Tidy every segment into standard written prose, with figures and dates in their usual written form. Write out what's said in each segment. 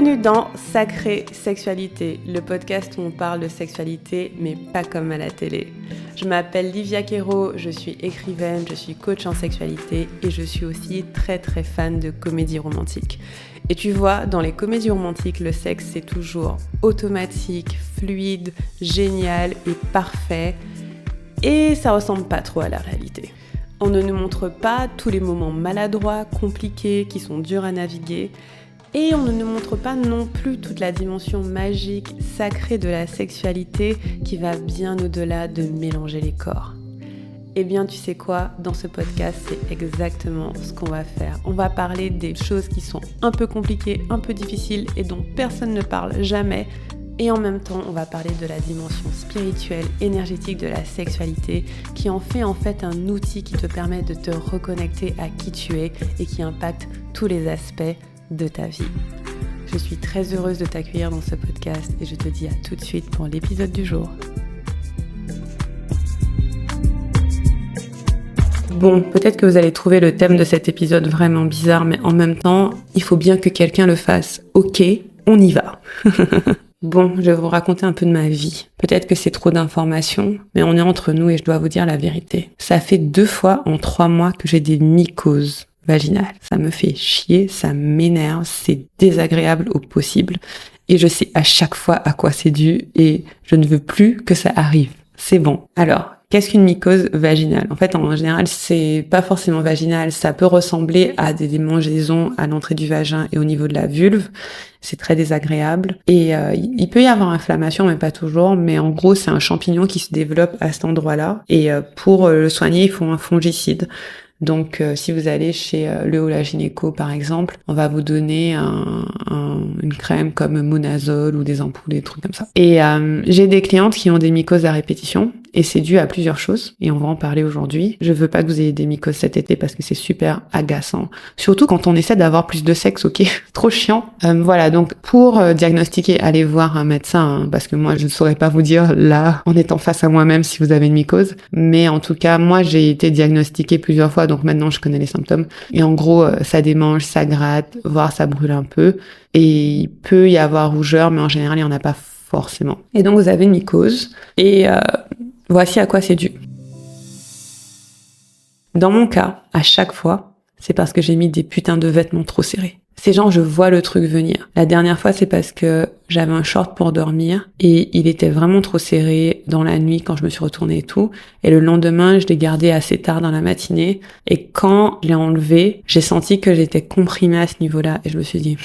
Bienvenue dans Sacrée Sexualité, le podcast où on parle de sexualité, mais pas comme à la télé. Je m'appelle Livia Quero, je suis écrivaine, je suis coach en sexualité et je suis aussi très fan de comédie romantique. Et tu vois, dans les comédies romantiques, le sexe c'est toujours automatique, fluide, génial et parfait. Et ça ressemble pas trop à la réalité. On ne nous montre pas tous les moments maladroits, compliqués, qui sont durs à naviguer. Et on ne nous montre pas non plus toute la dimension magique, sacrée de la sexualité qui va bien au-delà de mélanger les corps. Eh bien, tu sais quoi ? Dans ce podcast, c'est exactement ce qu'on va faire. On va parler des choses qui sont un peu compliquées, un peu difficiles et dont personne ne parle jamais. Et en même temps, on va parler de la dimension spirituelle, énergétique de la sexualité qui en fait un outil qui te permet de te reconnecter à qui tu es et qui impacte tous les aspects de ta vie. Je suis très heureuse de t'accueillir dans ce podcast et je te dis à tout de suite pour l'épisode du jour. Bon, peut-être que vous allez trouver le thème de cet épisode vraiment bizarre, mais en même temps, il faut bien que quelqu'un le fasse. Ok, on y va. Bon, je vais vous raconter un peu de ma vie. Peut-être que c'est trop d'informations, mais on est entre nous et je dois vous dire la vérité. Ça fait 2 fois en 3 mois que j'ai des mycoses vaginales. Ça me fait chier, ça m'énerve, c'est désagréable au possible. Et je sais à chaque fois à quoi c'est dû et je ne veux plus que ça arrive. C'est bon. Alors, qu'est-ce qu'une mycose vaginale ? En fait, en général, c'est pas forcément vaginal. Ça peut ressembler à des démangeaisons à l'entrée du vagin et au niveau de la vulve. C'est très désagréable. Et il peut y avoir inflammation, mais pas toujours. Mais en gros, c'est un champignon qui se développe à cet endroit-là. Et pour le soigner, il faut un fongicide. Donc, si vous allez chez le ou la gynéco, par exemple, on va vous donner une crème comme Monazol ou des ampoules, des trucs comme ça. Et j'ai des clientes qui ont des mycoses à répétition. Et c'est dû à plusieurs choses, et on va en parler aujourd'hui. Je veux pas que vous ayez des mycoses cet été parce que c'est super agaçant. Surtout quand on essaie d'avoir plus de sexe, ok ? Trop chiant. Voilà, donc pour diagnostiquer, allez voir un médecin, parce que moi je ne saurais pas vous dire là, en étant face à moi-même, si vous avez une mycose. Mais en tout cas, moi j'ai été diagnostiquée plusieurs fois, donc maintenant je connais les symptômes. Et en gros, ça démange, ça gratte, voire ça brûle un peu. Et il peut y avoir rougeur, mais en général, il n'y en a pas forcément. Et donc vous avez une mycose, et voici à quoi c'est dû. Dans mon cas, à chaque fois, c'est parce que j'ai mis des putains de vêtements trop serrés. C'est genre, je vois le truc venir. La dernière fois, c'est parce que j'avais un short pour dormir et il était vraiment trop serré dans la nuit quand je me suis retournée et tout. Et le lendemain, je l'ai gardé assez tard dans la matinée. Et quand je l'ai enlevé, j'ai senti que j'étais comprimée à ce niveau-là. Et je me suis dit,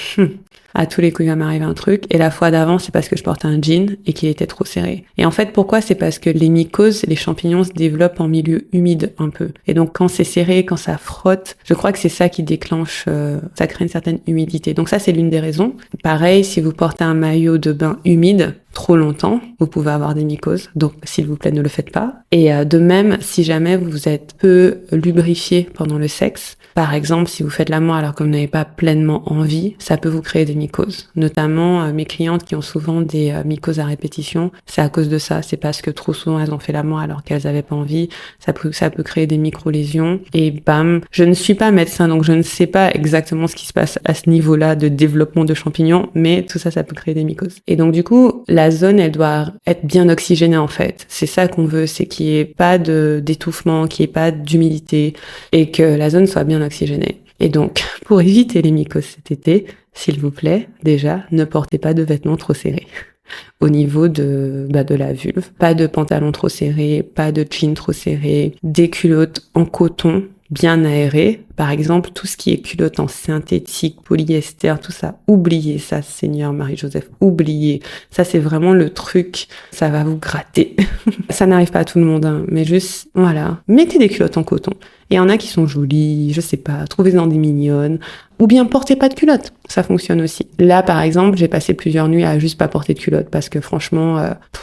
à tous les coups, il va m'arriver un truc. Et la fois d'avant, c'est parce que je portais un jean et qu'il était trop serré. Et en fait, pourquoi ? C'est parce que les mycoses, les champignons se développent en milieu humide un peu. Et donc, quand c'est serré, quand ça frotte, je crois que c'est ça qui déclenche, ça crée une certaine humidité. Donc ça, c'est l'une des raisons. Pareil, si vous portez un maillot de bain humide trop longtemps, vous pouvez avoir des mycoses. Donc, s'il vous plaît, ne le faites pas. Et de même, si jamais vous êtes peu lubrifié pendant le sexe, par exemple, si vous faites l'amour alors que vous n'avez pas pleinement envie, ça peut vous créer des mycoses. Notamment, mes clientes qui ont souvent des mycoses à répétition, c'est à cause de ça. C'est parce que trop souvent, elles ont fait l'amour alors qu'elles n'avaient pas envie. Ça peut créer des micro-lésions. Et bam, je ne suis pas médecin, donc je ne sais pas exactement ce qui se passe à ce niveau-là de développement de champignons, mais tout ça, ça peut créer des mycoses. Et donc, du coup, la zone, elle doit être bien oxygénée, en fait. C'est ça qu'on veut, c'est qu'il n'y ait pas d'étouffement, qu'il n'y ait pas d'humidité, et que la zone soit bien oxygénée. Et donc, pour éviter les mycoses cet été, s'il vous plaît, déjà, ne portez pas de vêtements trop serrés. Au niveau de la vulve. Pas de pantalon trop serré, pas de jean trop serré, des culottes en coton bien aérées. Par exemple, tout ce qui est culotte en synthétique, polyester, tout ça, oubliez ça, Seigneur Marie-Joseph, oubliez. Ça, c'est vraiment le truc, ça va vous gratter. Ça n'arrive pas à tout le monde, hein, mais juste, voilà. Mettez des culottes en coton. Et il y en a qui sont jolies, je sais pas, trouvez-en des mignonnes. Ou bien portez pas de culotte, ça fonctionne aussi. Là, par exemple, j'ai passé plusieurs nuits à juste pas porter de culotte parce que franchement,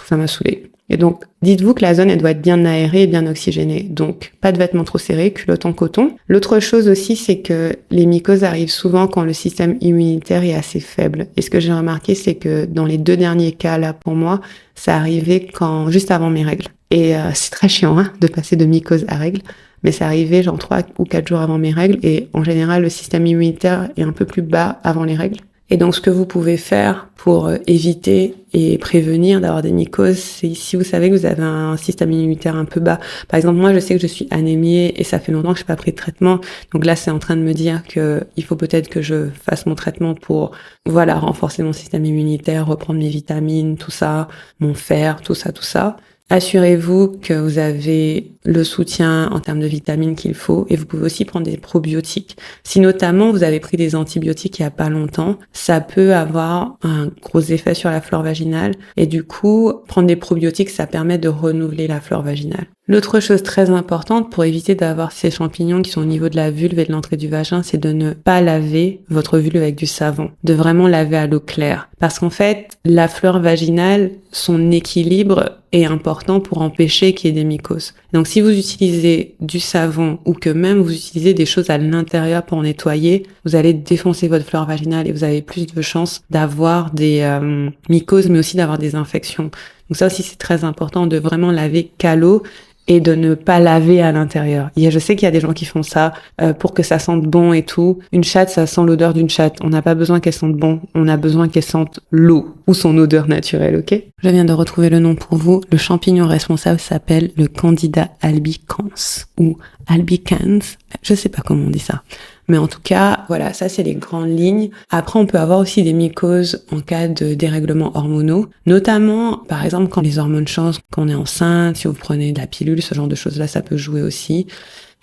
ça m'a saoulée. Et donc, dites-vous que la zone, elle doit être bien aérée et bien oxygénée. Donc, pas de vêtements trop serrés, culotte en coton. L'autre chose aussi, c'est que les mycoses arrivent souvent quand le système immunitaire est assez faible. Et ce que j'ai remarqué, c'est que dans les 2 derniers cas, là, pour moi, ça arrivait juste avant mes règles. Et c'est très chiant, hein, de passer de mycose à règles. Mais c'est arrivé genre 3 ou 4 jours avant mes règles. Et en général, le système immunitaire est un peu plus bas avant les règles. Et donc, ce que vous pouvez faire pour éviter et prévenir d'avoir des mycoses, c'est si vous savez que vous avez un système immunitaire un peu bas. Par exemple, moi, je sais que je suis anémiée et ça fait longtemps que je n'ai pas pris de traitement. Donc là, c'est en train de me dire que il faut peut-être que je fasse mon traitement pour, voilà, renforcer mon système immunitaire, reprendre mes vitamines, tout ça, mon fer, tout ça. Assurez-vous que vous avez le soutien en termes de vitamines qu'il faut et vous pouvez aussi prendre des probiotiques. Si notamment vous avez pris des antibiotiques il y a pas longtemps, ça peut avoir un gros effet sur la flore vaginale et du coup, prendre des probiotiques, ça permet de renouveler la flore vaginale. L'autre chose très importante pour éviter d'avoir ces champignons qui sont au niveau de la vulve et de l'entrée du vagin, c'est de ne pas laver votre vulve avec du savon, de vraiment laver à l'eau claire. Parce qu'en fait, la flore vaginale, son équilibre est important pour empêcher qu'il y ait des mycoses. Donc si vous utilisez du savon ou que même vous utilisez des choses à l'intérieur pour nettoyer, vous allez défoncer votre flore vaginale et vous avez plus de chances d'avoir des mycoses, mais aussi d'avoir des infections. Donc ça aussi, c'est très important de vraiment laver qu'à l'eau et de ne pas laver à l'intérieur. Je sais qu'il y a des gens qui font ça pour que ça sente bon et tout. Une chatte, ça sent l'odeur d'une chatte. On n'a pas besoin qu'elle sente bon, on a besoin qu'elle sente l'eau ou son odeur naturelle, ok? Je viens de retrouver le nom pour vous. Le champignon responsable s'appelle le Candida albicans ou albicans. Je sais pas comment on dit ça. Mais en tout cas, voilà, ça c'est les grandes lignes. Après, on peut avoir aussi des mycoses en cas de dérèglements hormonaux, notamment, par exemple, quand les hormones changent, quand on est enceinte, si vous prenez de la pilule, ce genre de choses-là, ça peut jouer aussi.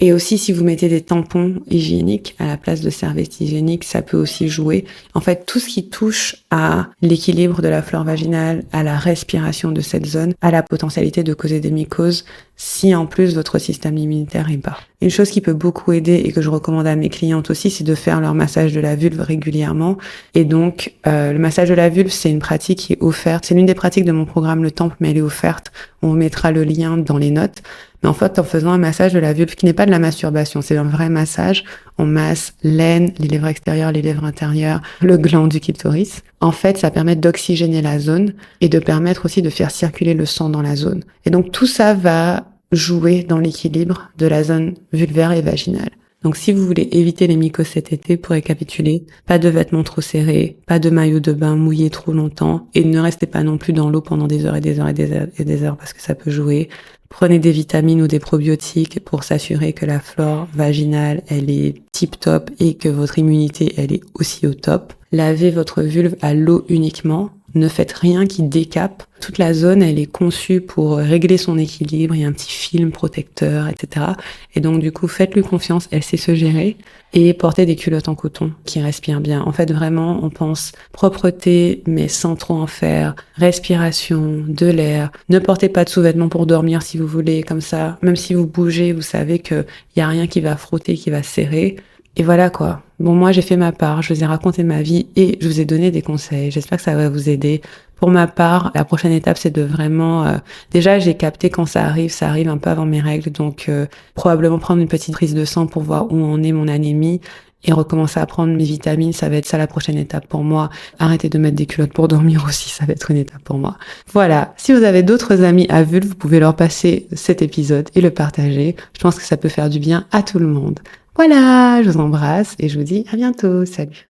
Et aussi, si vous mettez des tampons hygiéniques à la place de serviettes hygiéniques, ça peut aussi jouer. En fait, tout ce qui touche à l'équilibre de la flore vaginale, à la respiration de cette zone, à la potentialité de causer des mycoses, si en plus votre système immunitaire est bas. Une chose qui peut beaucoup aider et que je recommande à mes clientes aussi, c'est de faire leur massage de la vulve régulièrement. Et donc, le massage de la vulve, c'est une pratique qui est offerte. C'est l'une des pratiques de mon programme Le Temple, mais elle est offerte. On mettra le lien dans les notes. Mais en fait, en faisant un massage de la vulve, qui n'est pas de la masturbation, c'est un vrai massage, on masse l'aine, les lèvres extérieures, les lèvres intérieures, le gland du clitoris. En fait, ça permet d'oxygéner la zone et de permettre aussi de faire circuler le sang dans la zone. Et donc, tout ça va jouer dans l'équilibre de la zone vulvaire et vaginale. Donc, si vous voulez éviter les mycoses cet été, pour récapituler, pas de vêtements trop serrés, pas de maillot de bain mouillé trop longtemps, et ne restez pas non plus dans l'eau pendant des heures et des heures et des heures et des heures parce que ça peut jouer. Prenez des vitamines ou des probiotiques pour s'assurer que la flore vaginale, elle est tip top et que votre immunité, elle est aussi au top. Lavez votre vulve à l'eau uniquement. Ne faites rien qui décape. Toute la zone, elle est conçue pour régler son équilibre. Il y a un petit film protecteur, etc. Et donc, du coup, faites-lui confiance. Elle sait se gérer. Et portez des culottes en coton qui respirent bien. En fait, vraiment, on pense propreté, mais sans trop en faire. Respiration, de l'air. Ne portez pas de sous-vêtements pour dormir si vous voulez. Comme ça, même si vous bougez, vous savez qu'il y a rien qui va frotter, qui va serrer. Et voilà quoi. Bon, moi j'ai fait ma part, je vous ai raconté ma vie et je vous ai donné des conseils. J'espère que ça va vous aider. Pour ma part, la prochaine étape c'est de vraiment... déjà j'ai capté quand ça arrive un peu avant mes règles, donc probablement prendre une petite prise de sang pour voir où en est mon anémie et recommencer à prendre mes vitamines, ça va être ça la prochaine étape pour moi. Arrêtez de mettre des culottes pour dormir aussi, ça va être une étape pour moi. Voilà, si vous avez d'autres amis à vulve, vous pouvez leur passer cet épisode et le partager. Je pense que ça peut faire du bien à tout le monde. Voilà, je vous embrasse et je vous dis à bientôt. Salut.